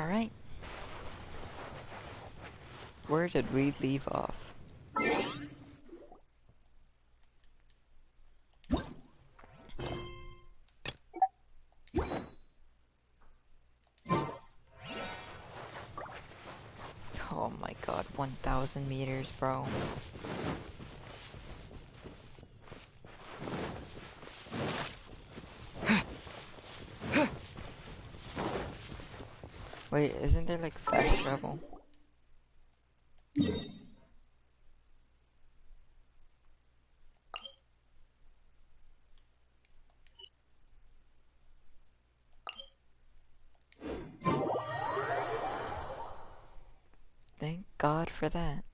Alright. Where did we leave off? Oh my god, 1,000 meters, bro. Wait, isn't there like fast travel? Thank God for that.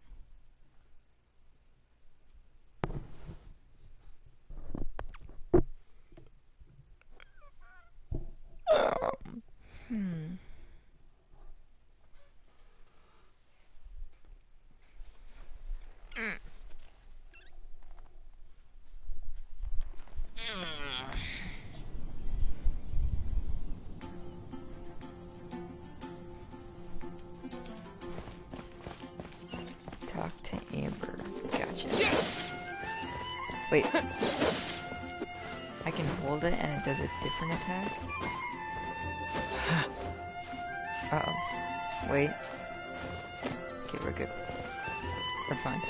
Hmm. Talk to Amber. Gotcha. Wait. I can hold it and it does a different attack? Uh-oh. Wait. Okay, we're good. We're fine.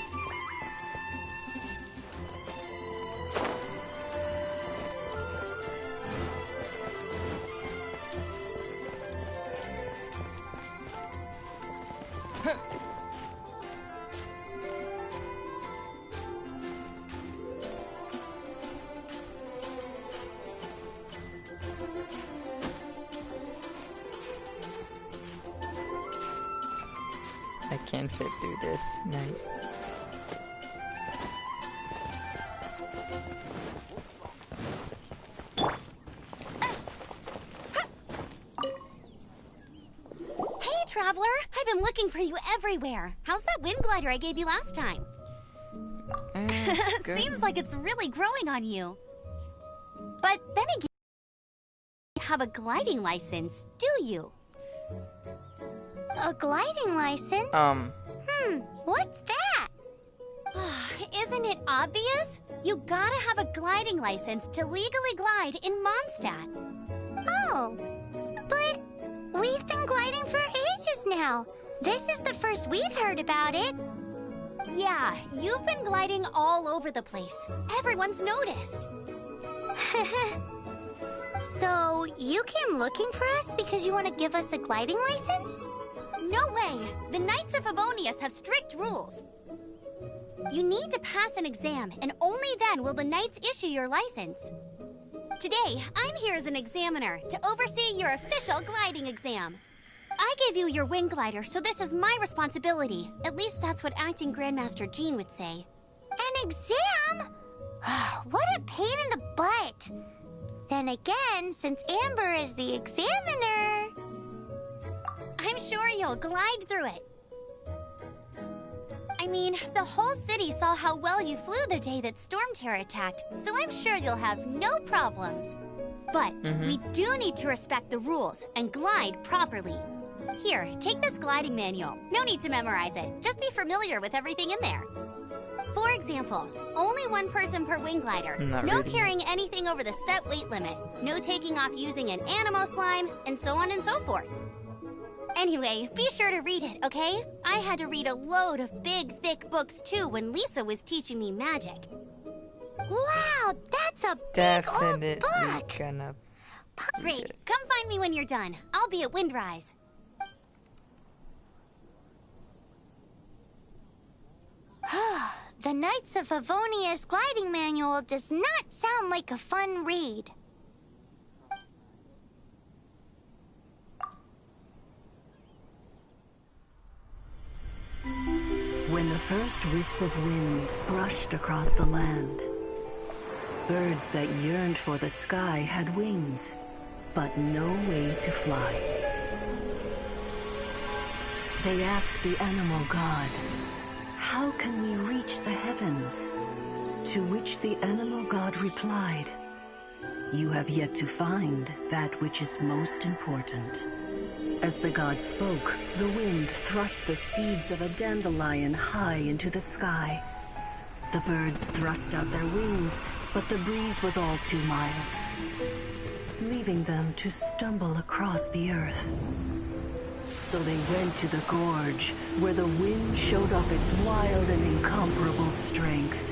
I can fit through this. Nice. Hey, Traveler! I've been looking for you everywhere. How's that wind glider I gave you last time? Good. Seems like it's really growing on you. But then again, you don't have a gliding license, do you? A gliding license? What's that? Isn't it obvious? You gotta have a gliding license to legally glide in Mondstadt. Oh, but we've been gliding for ages now. This is the first we've heard about it. Yeah, you've been gliding all over the place. Everyone's noticed. So, you came looking for us because you want to give us a gliding license? No way! The Knights of Favonius have strict rules. You need to pass an exam, and only then will the Knights issue your license. Today, I'm here as an examiner to oversee your official gliding exam. I gave you your wing glider, so this is my responsibility. At least that's what Acting Grandmaster Jean would say. An exam? What a pain in the butt. Then again, since Amber is the examiner... I'm sure you'll glide through it. I mean, the whole city saw how well you flew the day that Storm Terror attacked, so I'm sure you'll have no problems. But we do need to respect the rules and glide properly. Here, take this gliding manual. No need to memorize it. Just be familiar with everything in there. For example, only one person per wing glider. No carrying anything over the set weight limit. No taking off using an animo slime, and so on and so forth. Anyway, be sure to read it, okay? I had to read a load of big, thick books too when Lisa was teaching me magic. Wow, that's a Definitely big old book! gonna... Great, come find me when you're done. I'll be at Windrise. The Knights of Favonius gliding manual does not sound like a fun read. When the first wisp of wind brushed across the land, birds that yearned for the sky had wings, but no way to fly. They asked the animal god, "How can we reach the heavens?" To which the animal god replied, "You have yet to find that which is most important." As the god spoke, the wind thrust the seeds of a dandelion high into the sky. The birds thrust out their wings, but the breeze was all too mild, leaving them to stumble across the earth. So they went to the gorge, where the wind showed off its wild and incomparable strength.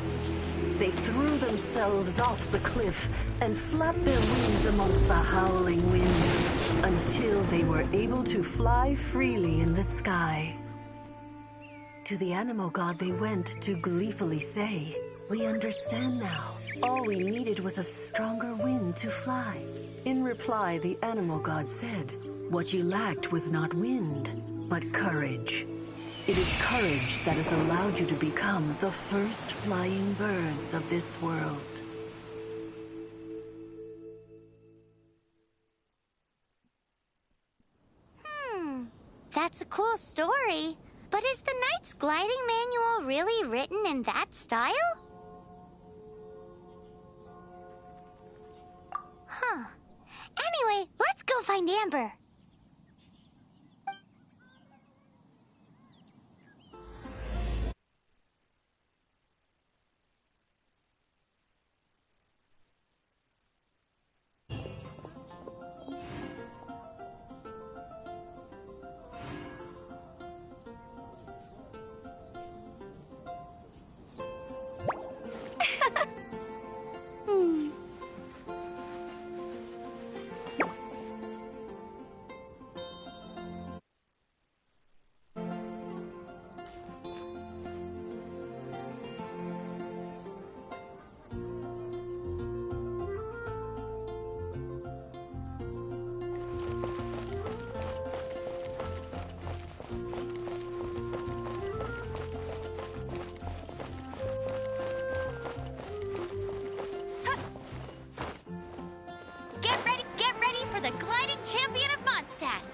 They threw themselves off the cliff and flapped their wings amongst the howling winds until they were able to fly freely in the sky. To the animal god they went to gleefully say, "We understand now. All we needed was a stronger wind to fly." In reply, the animal god said, "What you lacked was not wind, but courage. It is courage that has allowed you to become the first flying birds of this world." That's a cool story. But is the Knight's gliding manual really written in that style? Huh. Anyway, let's go find Amber. Get ready for the gliding champion of Mondstadt.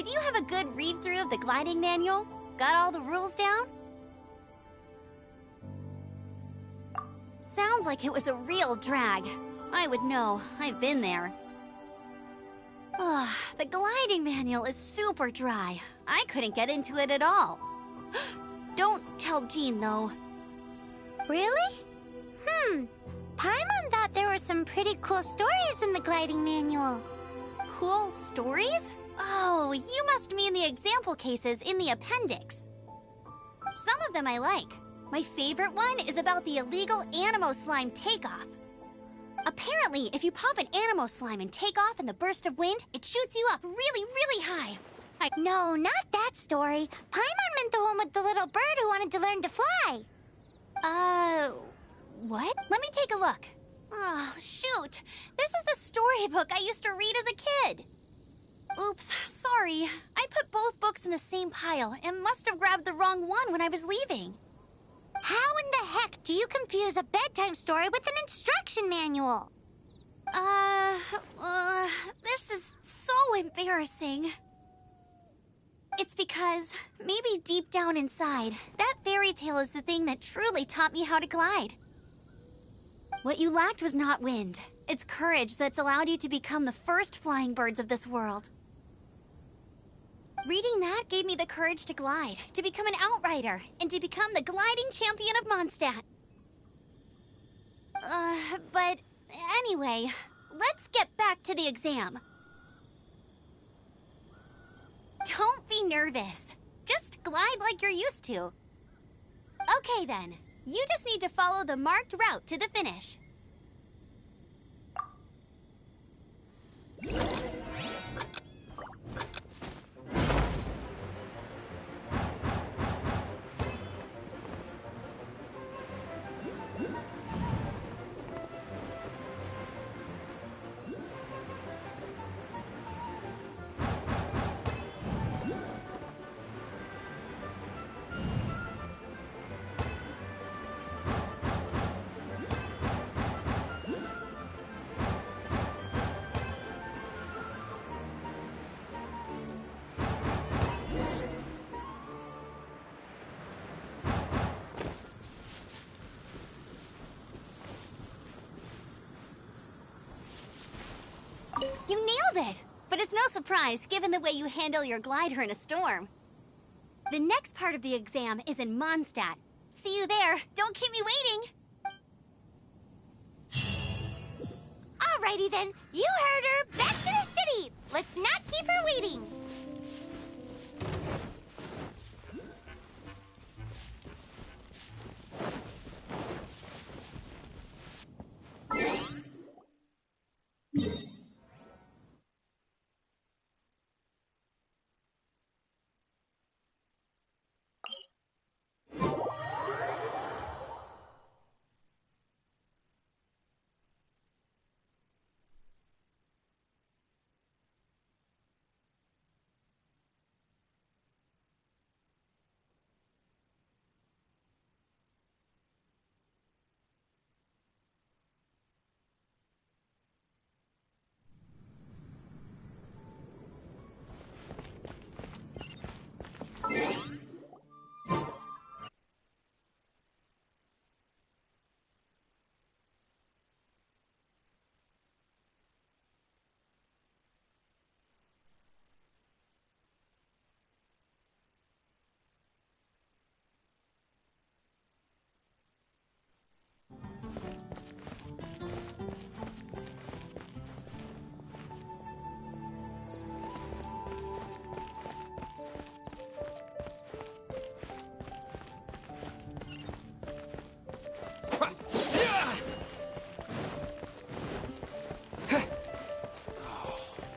did you have a good read-through of the gliding manual? Got all the rules down? Sounds like it was a real drag. I would know. I've been there. Ugh, the gliding manual is super dry. I couldn't get into it at all. Don't tell Jean, though. Really? Paimon thought there were some pretty cool stories in the gliding manual. Cool stories? Oh, you must mean the example cases in the appendix. Some of them I like. My favorite one is about the illegal Animo Slime takeoff. Apparently, if you pop an Animo Slime and take off in the burst of wind, it shoots you up really, really high. No, not that story. Paimon meant the one with the little bird who wanted to learn to fly. What? Let me take a look. Oh, shoot. This is the storybook I used to read as a kid. Oops, sorry. I put both books in the same pile and must have grabbed the wrong one when I was leaving. How in the heck do you confuse a bedtime story with an instruction manual? This is so embarrassing. It's because, maybe deep down inside, that fairy tale is the thing that truly taught me how to glide. What you lacked was not wind. It's courage that's allowed you to become the first flying birds of this world. Reading that gave me the courage to glide, to become an outrider, and to become the gliding champion of Mondstadt. But anyway, let's get back to the exam. Don't be nervous. Just glide like you're used to. Okay then, you just need to follow the marked route to the finish. You nailed it! But it's no surprise, given the way you handle your glider in a storm. The next part of the exam is in Mondstadt. See you there. Don't keep me waiting! Alrighty then, you heard her. Back to the city. Let's not keep her waiting.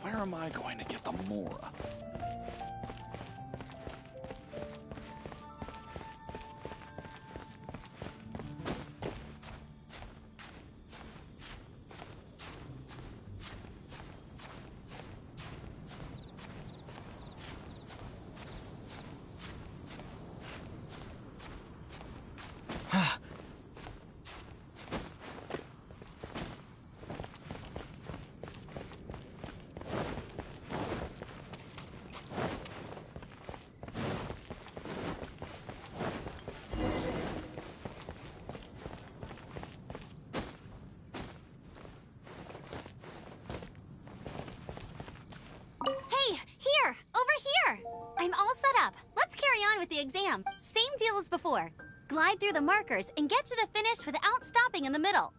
Where am I going to get the Mora? the exam. Same deal as before. Glide through the markers and get to the finish without stopping in the middle.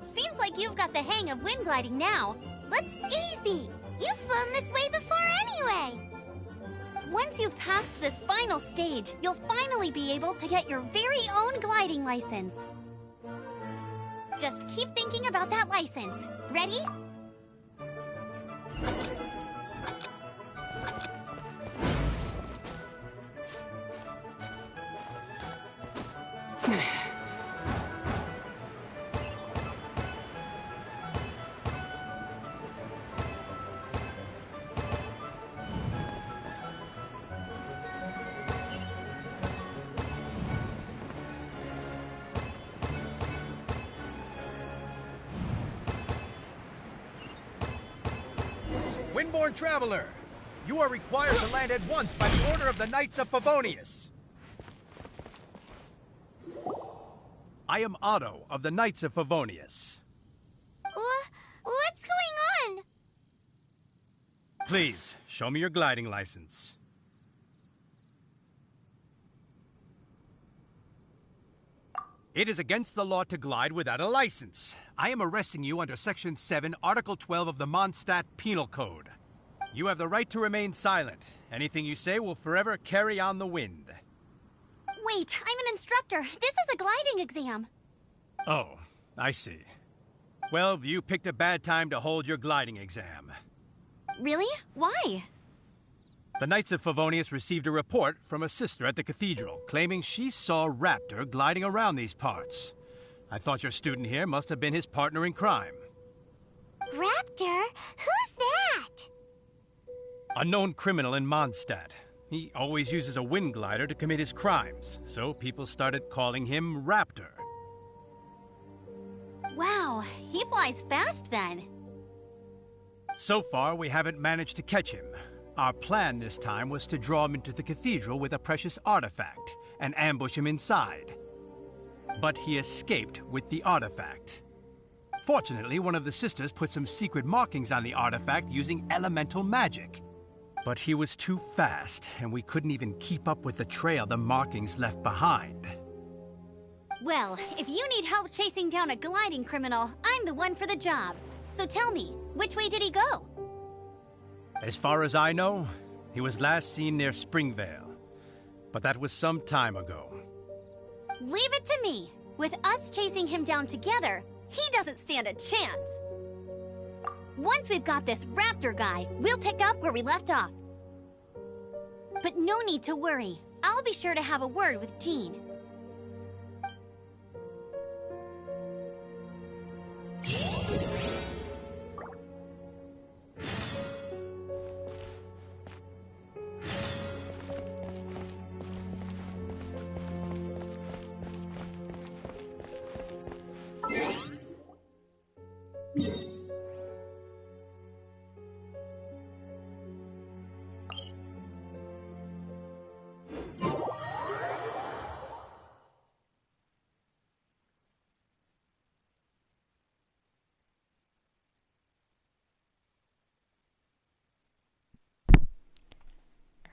Seems like you've got the hang of wind gliding now. Let's easy. You've flown this way before anyway. Once you've passed this final stage, you'll finally be able to get your very own gliding license. Just keep thinking about that license. Ready? Windborne Traveler, you are required to land at once by the order of the Knights of Favonius. I am Otto of the Knights of Favonius. What's going on? Please, show me your gliding license. It is against the law to glide without a license. I am arresting you under Section 7, Article 12 of the Mondstadt Penal Code. You have the right to remain silent. Anything you say will forever carry on the wind. Wait, I'm an instructor. This is a gliding exam. Oh, I see. Well, you picked a bad time to hold your gliding exam. Really? Why? The Knights of Favonius received a report from a sister at the cathedral claiming she saw Raptor gliding around these parts. I thought your student here must have been his partner in crime. Raptor? Who's that? A known criminal in Mondstadt. He always uses a wind glider to commit his crimes, so people started calling him Raptor. Wow, he flies fast then. So far, we haven't managed to catch him. Our plan this time was to draw him into the cathedral with a precious artifact and ambush him inside. But he escaped with the artifact. Fortunately, one of the sisters put some secret markings on the artifact using elemental magic. But he was too fast, and we couldn't even keep up with the trail the markings left behind. Well, if you need help chasing down a gliding criminal, I'm the one for the job. So tell me, which way did he go? As far as I know, he was last seen near Springvale. But that was some time ago. Leave it to me. With us chasing him down together, he doesn't stand a chance. Once we've got this Raptor guy, we'll pick up where we left off. But no need to worry. I'll be sure to have a word with Jean.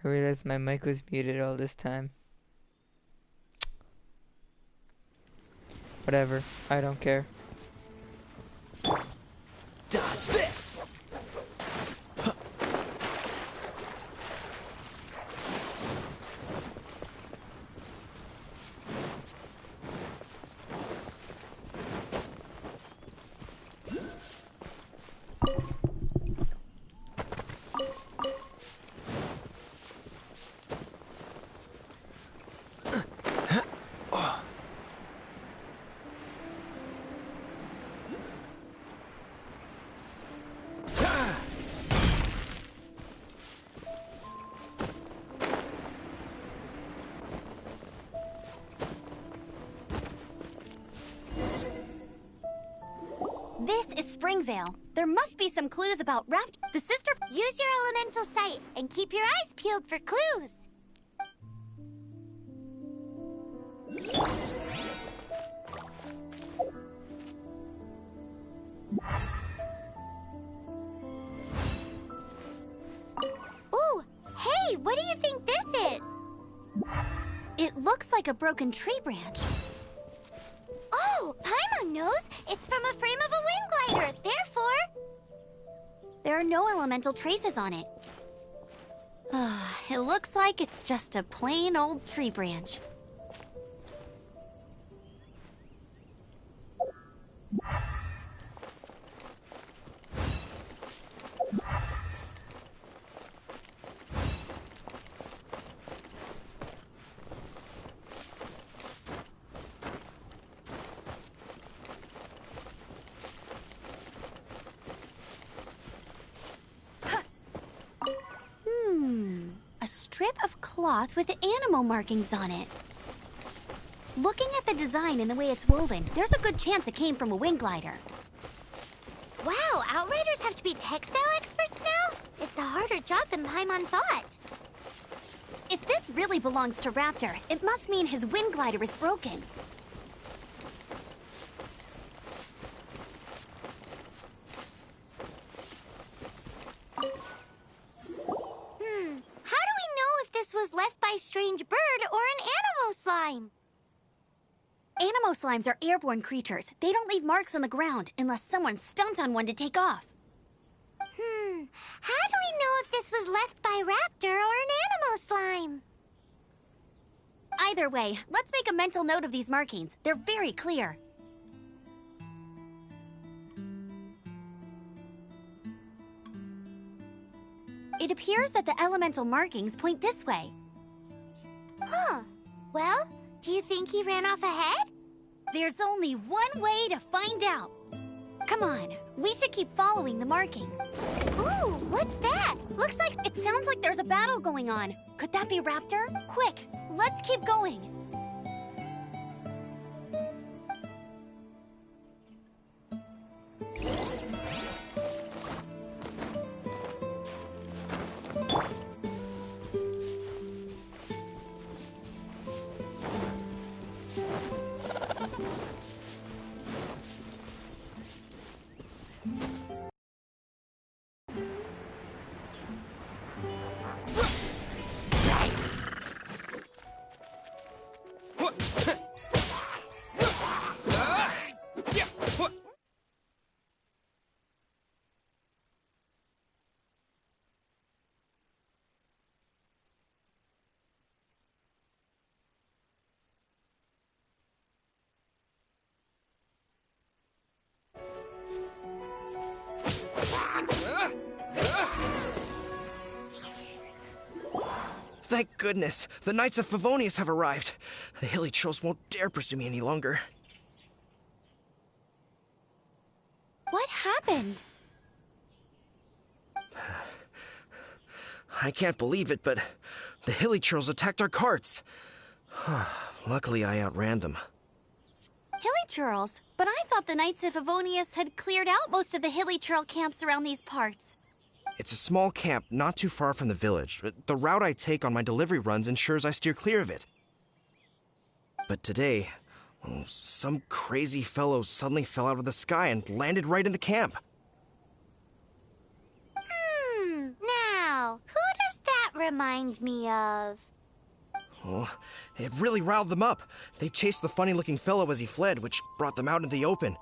I realized my mic was muted all this time. Whatever, I don't care. Dodge this! This is Springvale. There must be some clues about the sister. Use your elemental sight and keep your eyes peeled for clues. Ooh, hey, what do you think this is? It looks like a broken tree branch. Oh, Paimon knows. It's from a frame of a wind glider. Therefore, there are no elemental traces on it. It looks like it's just a plain old tree branch. A strip of cloth with animal markings on it. Looking at the design and the way it's woven, there's a good chance it came from a wind glider. Wow, Outriders have to be textile experts now? It's a harder job than Paimon thought. If this really belongs to Raptor, it must mean his wind glider is broken. How do we know if this was left by strange bird or an animo slime? Animo slimes are airborne creatures. They don't leave marks on the ground unless someone stomped on one to take off. How do we know if this was left by Raptor or an animo slime? Either way, let's make a mental note of these markings. They're very clear. It appears that the elemental markings point this way. Huh. Well, do you think he ran off ahead? There's only one way to find out. Come on, we should keep following the marking. Ooh, what's that? Looks like... It sounds like there's a battle going on. Could that be Raptor? Quick, let's keep going. Thank goodness, the Knights of Favonius have arrived. The hilly trolls won't dare pursue me any longer. What happened? I can't believe it, but the hilly trolls attacked our carts. Luckily, I outran them. Hilly churls? But I thought the Knights of Favonius had cleared out most of the hilly churl camps around these parts. It's a small camp not too far from the village. The route I take on my delivery runs ensures I steer clear of it. But today, some crazy fellow suddenly fell out of the sky and landed right in the camp. Now, who does that remind me of? Oh, it really riled them up. They chased the funny-looking fellow as he fled, which brought them out into the open.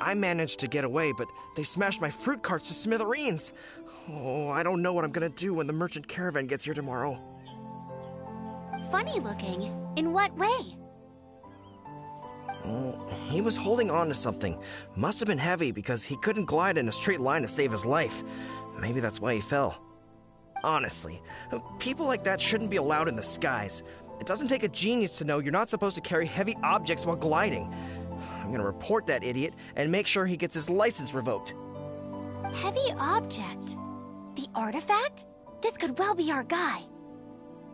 I managed to get away, but they smashed my fruit carts to smithereens. Oh, I don't know what I'm gonna do when the merchant caravan gets here tomorrow. Funny looking? In what way? Oh, he was holding on to something. Must have been heavy because he couldn't glide in a straight line to save his life. Maybe that's why he fell. Honestly, people like that shouldn't be allowed in the skies. It doesn't take a genius to know you're not supposed to carry heavy objects while gliding. I'm gonna report that idiot and make sure he gets his license revoked. Heavy object? The artifact? This could well be our guy.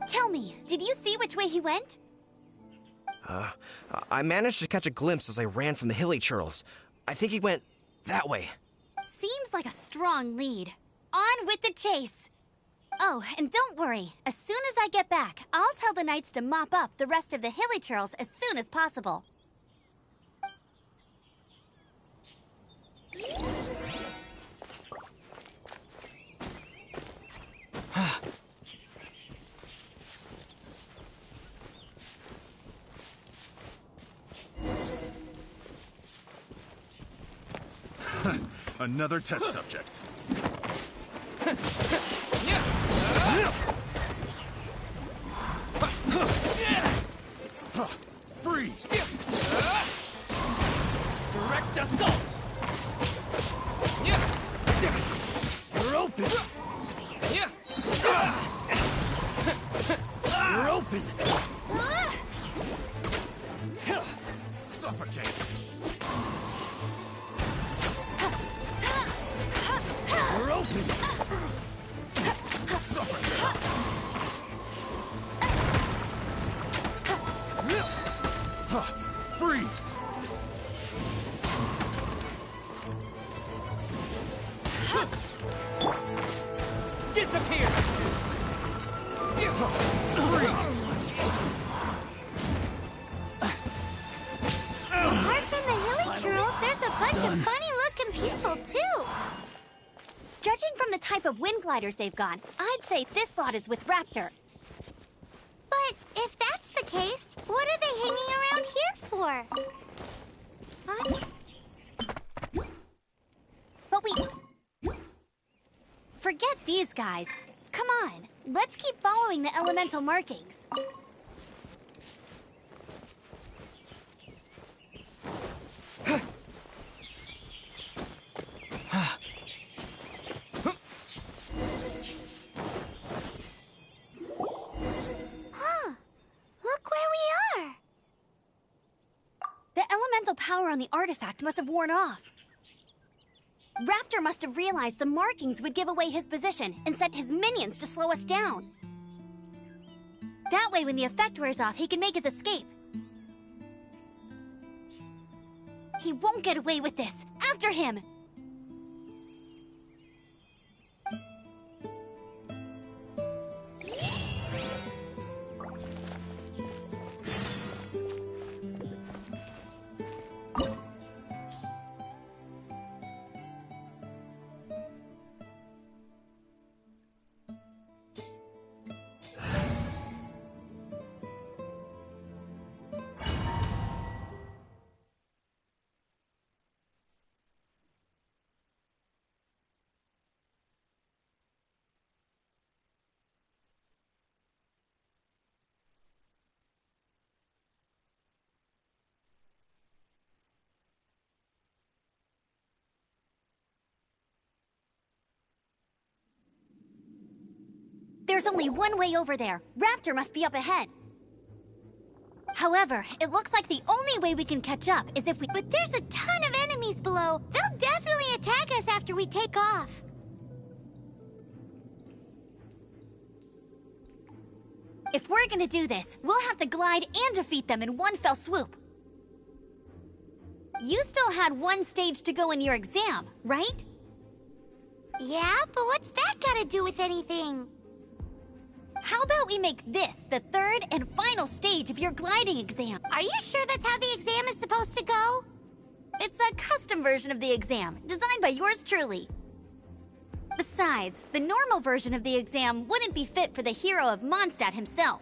Tell me, did you see which way he went? I managed to catch a glimpse as I ran from the hilly churls. I think he went that way. Seems like a strong lead. On with the chase! Oh, and don't worry. As soon as I get back, I'll tell the knights to mop up the rest of the hilly churls as soon as possible. Another test subject. Freeze! Direct assault! You're open! You're open! Suffocate! You're open! Freeze! Disappear! Apart from the hilly churls, there's a bunch of funny-looking people, too. Judging from the type of wind gliders they've got, I'd say this lot is with Raptor. But if that's the case, what are they hanging around here for? But forget these guys. Come on, let's keep following the elemental markings. Look where we are. The elemental power on the artifact must have worn off. Raptor must have realized the markings would give away his position and sent his minions to slow us down. That way, when the effect wears off, he can make his escape. He won't get away with this. After him! There's only one way over there. Raptor must be up ahead. However, it looks like the only way we can catch up is if we... But there's a ton of enemies below. They'll definitely attack us after we take off. If we're gonna do this, we'll have to glide and defeat them in one fell swoop. You still had one stage to go in your exam, right? Yeah, but what's that got to do with anything? How about we make this the third and final stage of your gliding exam? Are you sure that's how the exam is supposed to go? It's a custom version of the exam, designed by yours truly. Besides, the normal version of the exam wouldn't be fit for the hero of Mondstadt himself.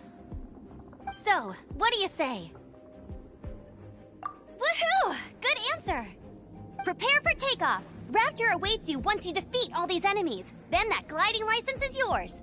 So, what do you say? Woohoo! Good answer! Prepare for takeoff. Raptor awaits you once you defeat all these enemies. Then that gliding license is yours.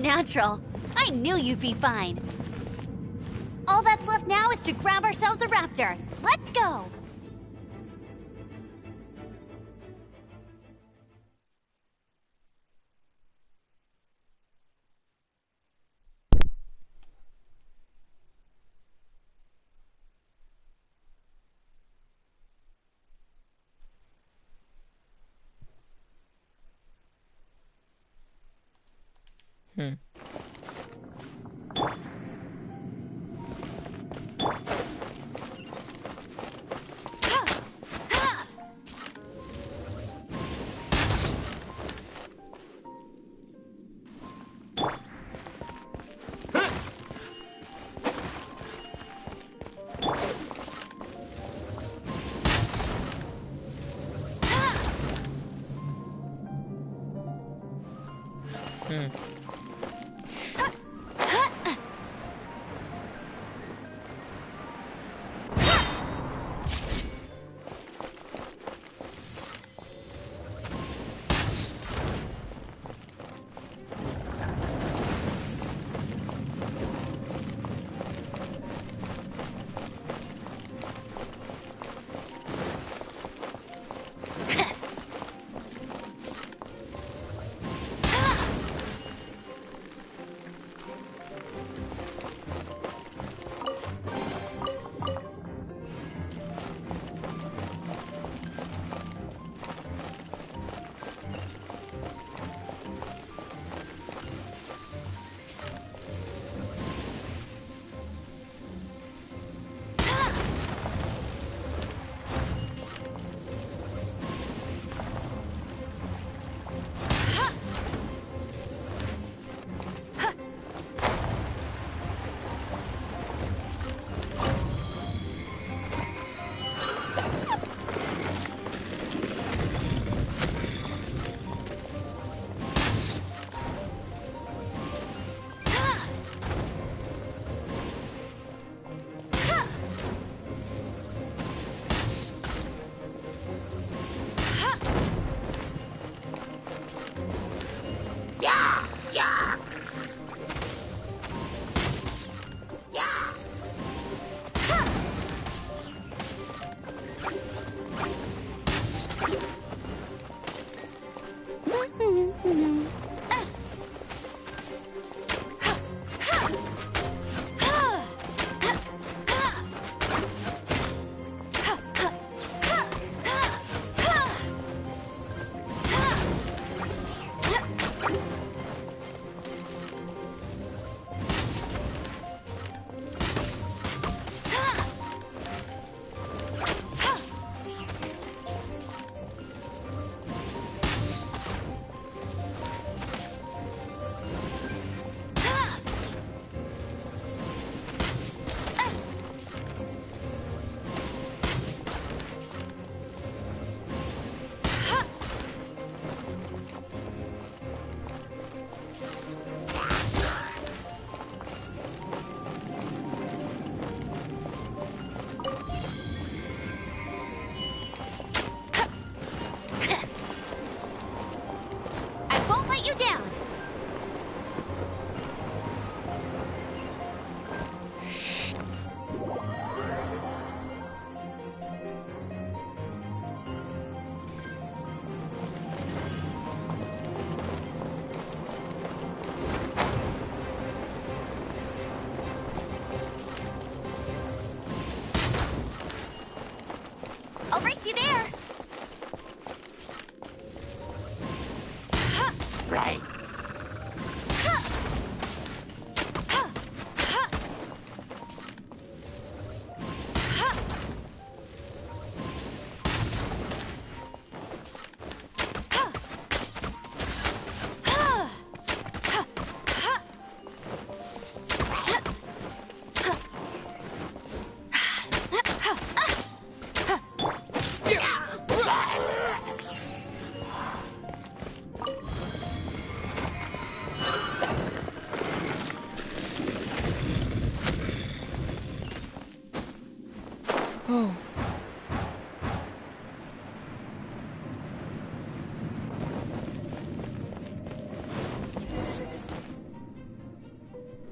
natural. I knew you'd be fine. All that's left now is to grab ourselves a raptor. Let's go!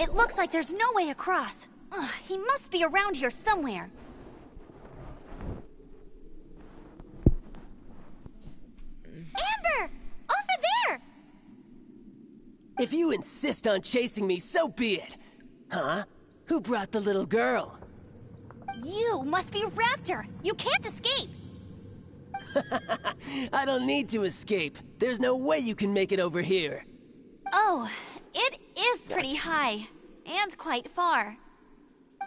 It looks like there's no way across. Ugh, he must be around here somewhere. Amber! Over there! If you insist on chasing me, so be it. Huh? Who brought the little girl? You must be Raptor! You can't escape! I don't need to escape. There's no way you can make it over here. Oh, it is pretty high. And quite far.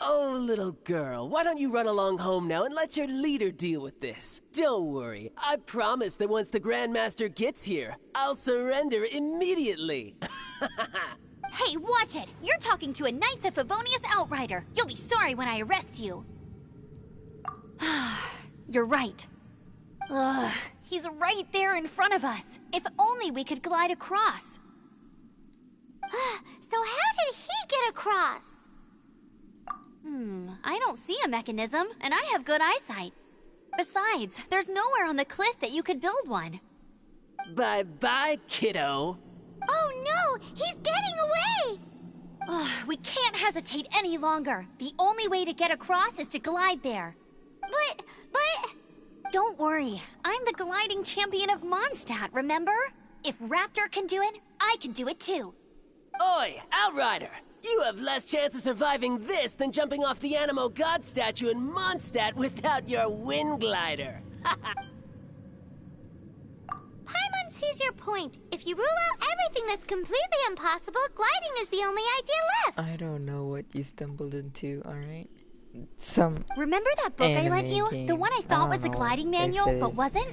Oh, little girl, why don't you run along home now and let your leader deal with this? Don't worry, I promise that once the Grandmaster gets here, I'll surrender immediately. Hey, watch it! You're talking to a Knights of Favonius outrider. You'll be sorry when I arrest you. You're right. Ugh, he's right there in front of us. If only we could glide across. So how did he get across? I don't see a mechanism, and I have good eyesight. Besides, there's nowhere on the cliff that you could build one. Bye-bye, kiddo. Oh no! He's getting away! Ugh, we can't hesitate any longer. The only way to get across is to glide there. But... Don't worry. I'm the gliding champion of Mondstadt, remember? If Raptor can do it, I can do it too. Oi, Outrider! You have less chance of surviving this than jumping off the Animo God statue in Mondstadt without your wind glider. Paimon sees your point. If you rule out everything that's completely impossible, gliding is the only idea left. I don't know what you stumbled into, alright? Remember that book I lent you? game. The one I thought was the don't know gliding if manual, it but is. wasn't?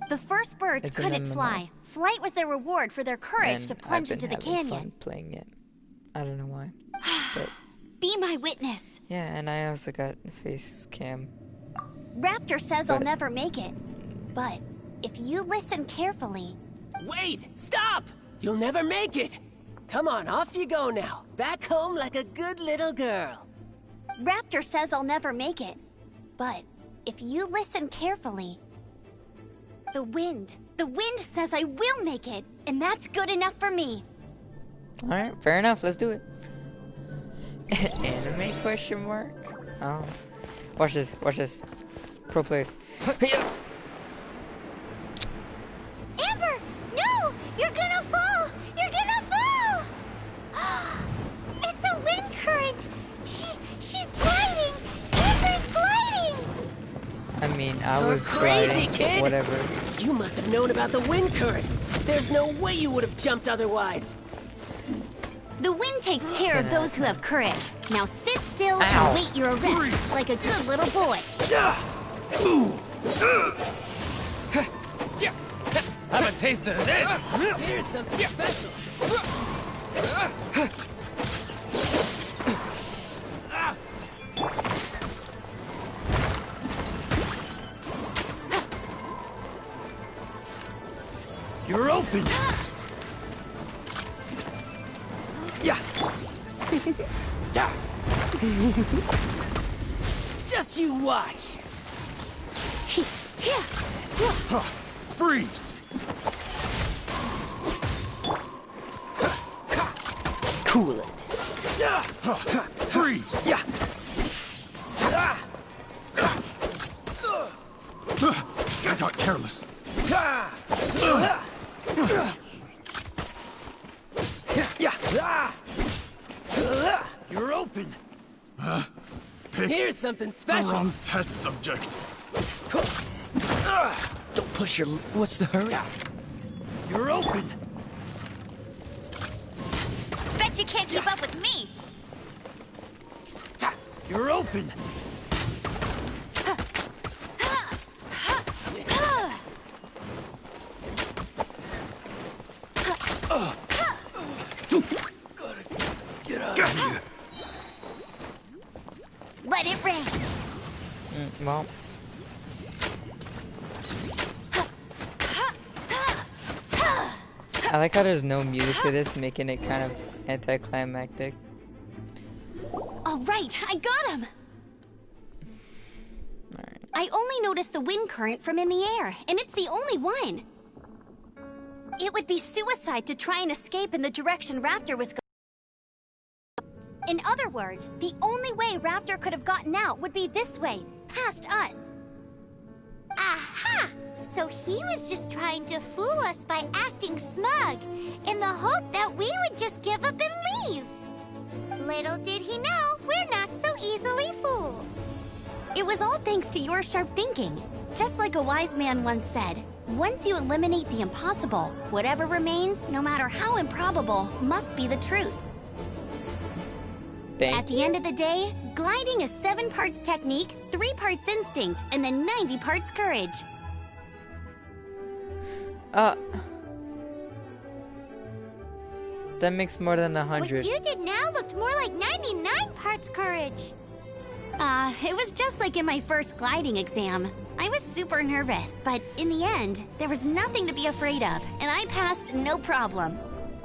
The first birds It's an couldn't MMO. fly. Flight was their reward for their courage And to plunge I've into been the having canyon. fun playing it. I don't know why. But Be my witness. yeah, and I also got face cam. Raptor says I'll But- never make it. But if you listen carefully... Wait! Stop! You'll never make it! Come on, off you go now. Back home like a good little girl. Raptor says I'll never make it. But if you listen carefully... The wind says I will make it, and that's good enough for me. Alright, fair enough, let's do it. Anime question mark? Oh. Watch this, watch this. Pro plays. Amber! No! You're gonna fall! You're gonna fall! It's a wind current! She's gliding! Amber's gliding! I mean, I You're was crazy, gliding, kid! whatever. You must have known about the wind current. There's no way you would have jumped otherwise. The wind takes care of those who have courage. Now sit still Ow. and wait your arrest, like a good little boy. Have a taste of this. Here's something special. You're open. Yeah. Just you watch. Freeze! Cool it. Freeze! Yeah. I got careless. You're open. Picked Here's something the special. wrong test subject. Don't push your... What's the hurry? You're open. Bet you can't keep up with me. You're open. Get out of here. Let it rain. Well, I like how there's no music for this, making it kind of anticlimactic. All right, I got him. Alright. I only noticed the wind current from in the air, and it's the only one. It would be suicide to try and escape in the direction Raptor was going. In other words, the only way Raptor could have gotten out would be this way, past us. Aha! So he was just trying to fool us by acting smug, in the hope that we would just give up and leave. Little did he know, we're not so easily fooled. It was all thanks to your sharp thinking. Just like a wise man once said, once you eliminate the impossible, whatever remains, no matter how improbable, must be the truth. At the end of the day, gliding is 7 parts technique, 3 parts instinct, and then 90 parts courage. That makes more than 100. What you did now looked more like 99 parts courage. It was just like in my first gliding exam. I was super nervous, but in the end, there was nothing to be afraid of, and I passed no problem.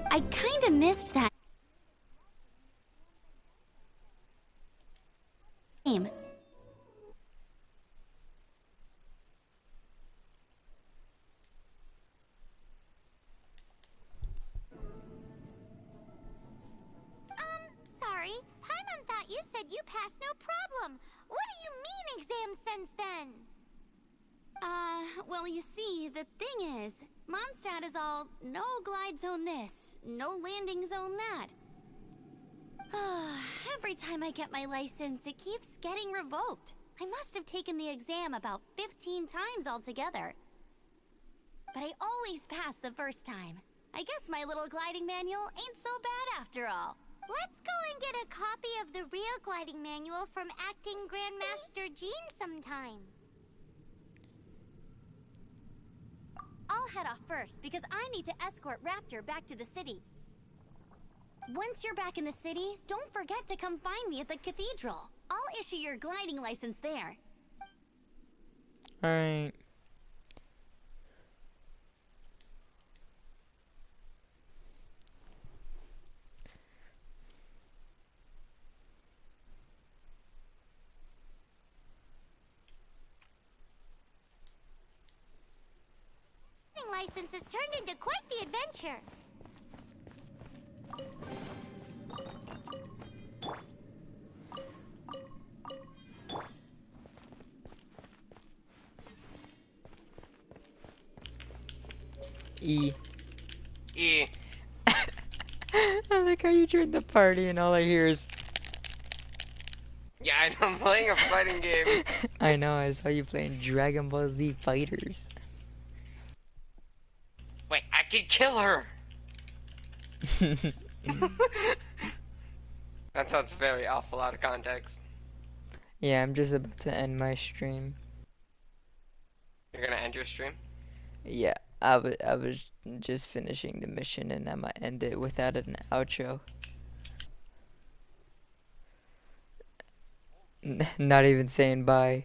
I kinda missed that game. Sorry. Paimon thought you said you passed no problem. What do you mean exam sense then? Well, you see, the thing is, Mondstadt is all no glide zone this, no landing zone that. Every time I get my license, it keeps getting revoked. I must have taken the exam about 15 times altogether. But I always pass the first time. I guess my little gliding manual ain't so bad after all. Let's go and get a copy of the real gliding manual from Acting Grandmaster Jean sometime. I'll head off first because I need to escort Raptor back to the city. Once you're back in the city, don't forget to come find me at the cathedral. I'll issue your gliding license there. Alright. License has turned into quite the adventure. E. E. I like how you joined the party and all I hear is... Yeah, I'm playing a fighting game. I know, I saw you playing Dragon Ball Z Fighters. Wait, I can kill her! That sounds very awful out of context. Yeah, I'm just about to end my stream. You're gonna end your stream? Yeah, I was just finishing the mission and I'm gonna end it without an outro. Not even saying bye.